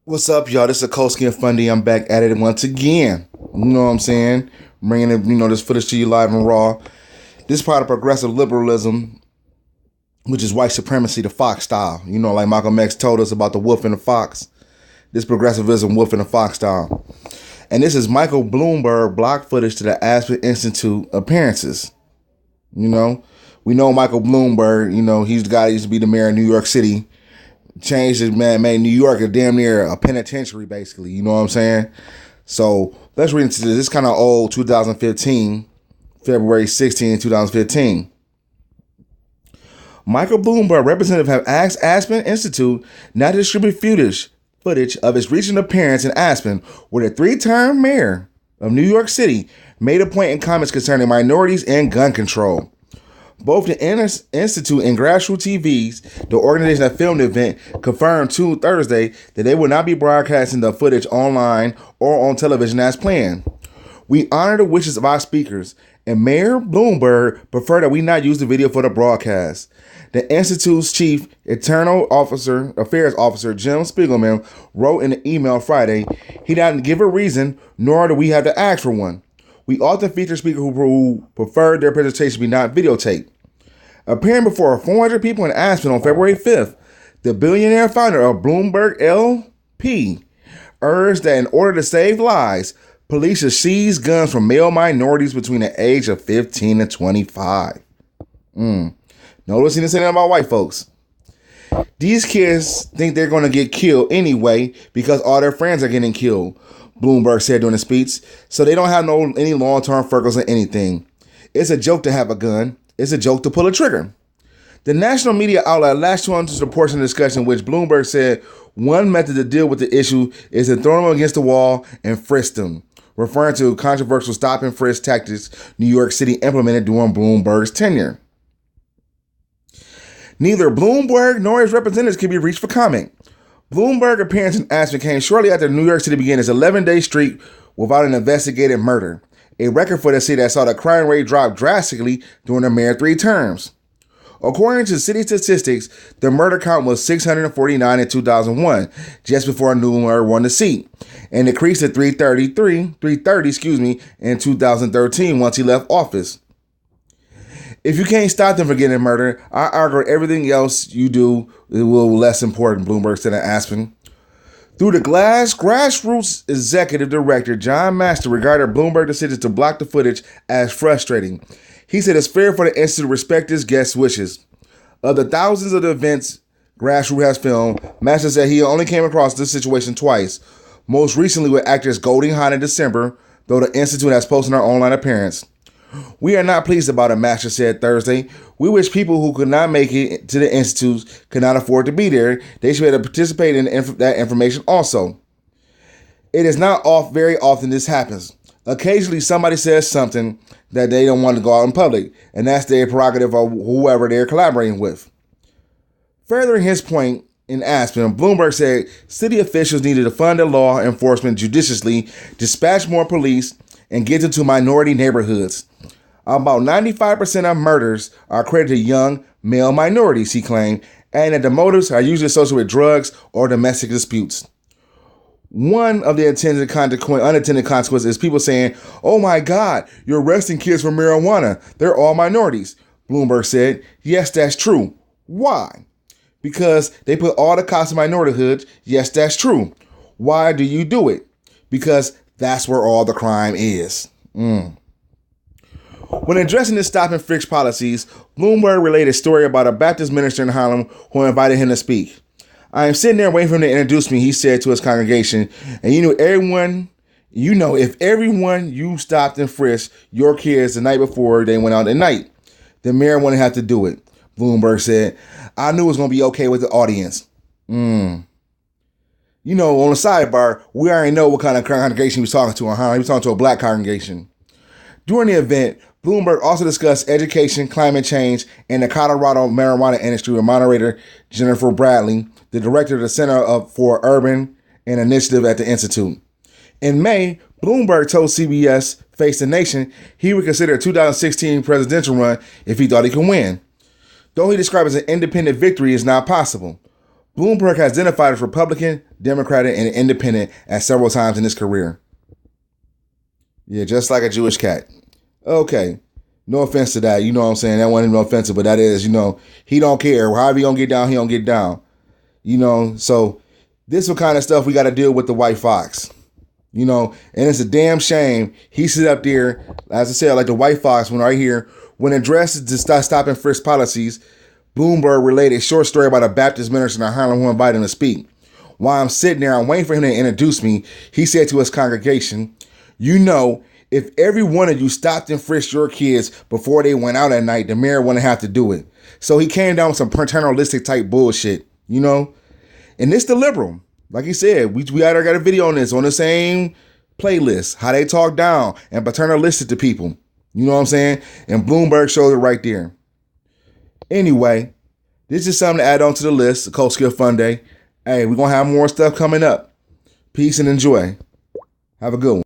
What's up, y'all? This is Koski and Fundy. I'm back at it once again. You know what I'm saying? Bringing this footage to you live and raw. This part of progressive liberalism, which is white supremacy, the fox style. You know, like Malcolm X told us about the wolf and the fox. This progressivism, wolf and the fox style. And this is Micheal Bloomberg block footage to the Aspen Institute appearances. You know, we know Micheal Bloomberg. You know, he's the guy that used to be the mayor of New York City. Changed it, man, made New York a damn near a penitentiary, basically. You know what I'm saying? So let's read into this. This is kind of old, 2015, February 16, 2015. Micheal Bloomberg, representative, have asked Aspen Institute not to distribute footage of its recent appearance in Aspen, where the three-term mayor of New York City made a point in comments concerning minorities and gun control. Both the Institute and Grassroots TVs, the organization that filmed the event, confirmed Thursday that they will not be broadcasting the footage online or on television as planned. We honor the wishes of our speakers, and Mayor Bloomberg preferred that we not use the video for the broadcast. The Institute's chief internal affairs officer, Jim Spiegelman, wrote in an email Friday, he didn't give a reason, nor do we have to ask for one. We often feature speakers who preferred their presentation be not videotaped. Appearing before 400 people in Aspen on February 5th, the billionaire founder of Bloomberg LP urged that in order to save lives, police should seize guns from male minorities between the age of 15 and 25. Notice he didn't say nothing about white folks. These kids think they're going to get killed anyway because all their friends are getting killed, Bloomberg said during the speech, so they don't have any long-term freckles or anything. It's a joke to have a gun. It's a joke to pull a trigger. The national media outlet latched on to the portion of the discussion in which Bloomberg said one method to deal with the issue is to throw them against the wall and frisk them, referring to controversial stop and frisk tactics New York City implemented during Bloomberg's tenure. Neither Bloomberg nor his representatives can be reached for comment. Bloomberg's appearance in Aspen came shortly after New York City began its 11-day streak without an investigated murder, a record for the city that saw the crime rate drop drastically during the mayor's 3 terms. According to city statistics, the murder count was 649 in 2001, just before a new mayor won the seat, and decreased to 330 in 2013 once he left office. If you can't stop them from getting murdered, I argue everything else you do will be less important, Bloomberg said in Aspen. Through the Grassroots Executive Director, John Master, regarded Bloomberg's decision to block the footage as frustrating. He said it's fair for the Institute to respect his guests' wishes. Of the thousands of the events Grassroots has filmed, Master said he only came across this situation twice, most recently with actress Goldie Hawn in December, though the Institute has posted her online appearance. We are not pleased about it, Master said Thursday. We wish people who could not make it to the Institute could not afford to be there. They should be able to participate in that information also. It is not very often this happens. Occasionally somebody says something that they don't want to go out in public, and that's their prerogative of whoever they're collaborating with. Furthering his point in Aspen, Bloomberg said city officials needed to fund their law enforcement judiciously, dispatch more police, and get into minority neighborhoods. About 95% of murders are credited to young male minorities, he claimed, and that the motives are usually associated with drugs or domestic disputes. One of the unintended consequences is people saying, "Oh my God, you're arresting kids for marijuana. They're all minorities." Bloomberg said, "Yes, that's true. Why? Because they put all the cops in minority hoods. Yes, that's true. Why do you do it? Because that's where all the crime is." When addressing the stop and frisk policies, Bloomberg relayed a story about a Baptist minister in Harlem who invited him to speak. "I am sitting there waiting for him to introduce me," he said to his congregation, "and if everyone you stopped and frisked your kids the night before they went out at night, the mayor wouldn't have to do it," Bloomberg said. "I knew it was going to be okay with the audience." On the sidebar, we already know what kind of congregation he was talking to in Harlem. He was talking to a black congregation. During the event, Bloomberg also discussed education, climate change, and the Colorado marijuana industry with moderator Jennifer Bradley, the director of the Center for Urban and Initiative at the Institute. In May, Bloomberg told CBS Face the Nation he would consider a 2016 presidential run if he thought he could win. Though he described it as an independent victory is not possible. Bloomberg has identified as Republican, Democratic, and Independent at several times in his career. Yeah, just like a Jewish cat. Okay. No offense to that. You know what I'm saying? That wasn't even offensive, but that is, he don't care. However he gonna get down, he don't get down. So this is what kind of stuff we got to deal with the white fox. And it's a damn shame he sit up there, as I said, like the white fox when right here, when addressed to stop and frisk policies, Bloomberg related a short story about a Baptist minister in Harlem who invited him to speak. While I'm sitting there, I'm waiting for him to introduce me, he said to his congregation, if every one of you stopped and frisked your kids before they went out at night, the mayor wouldn't have to do it. So he came down with some paternalistic type bullshit, And it's the liberal. Like he said, we already got a video on this on the same playlist, how they talk down and paternalistic to people. You know what I'm saying? And Bloomberg shows it right there. Anyway, this is something to add on to the list, the Cold Skill Fun Day. Hey, we're going to have more stuff coming up. Peace and enjoy. Have a good one.